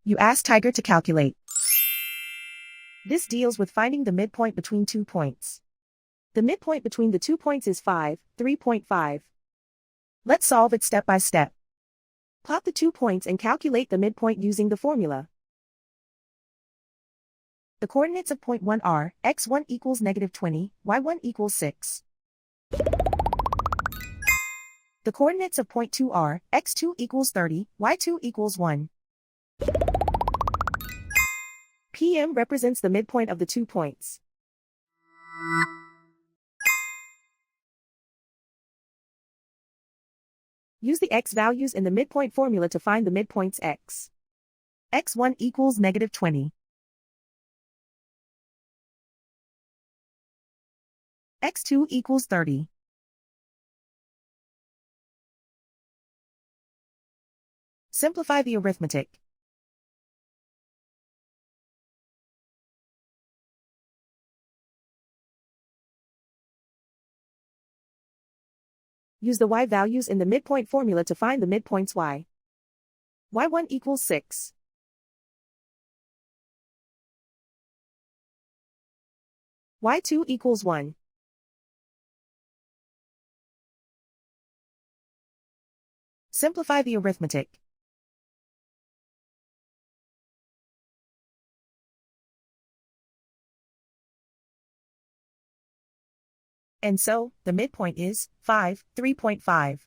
You ask Tiger to calculate. This deals with finding the midpoint between 2 points. The midpoint between the 2 points is 5, 3.5. Let's solve it step by step. Plot the 2 points and calculate the midpoint using the formula. The coordinates of point 1 are, x1 equals -20, y1 equals 6. The coordinates of point 2 are, x2 equals 30, y2 equals 1. PM represents the midpoint of the 2 points. Use the x values in the midpoint formula to find the midpoints x. x1 equals -20. x2 equals 30. Simplify the arithmetic. Use the y values in the midpoint formula to find the midpoints y. y1 equals 6. y2 equals 1. Simplify the arithmetic. And so, the midpoint is 5, 3.5.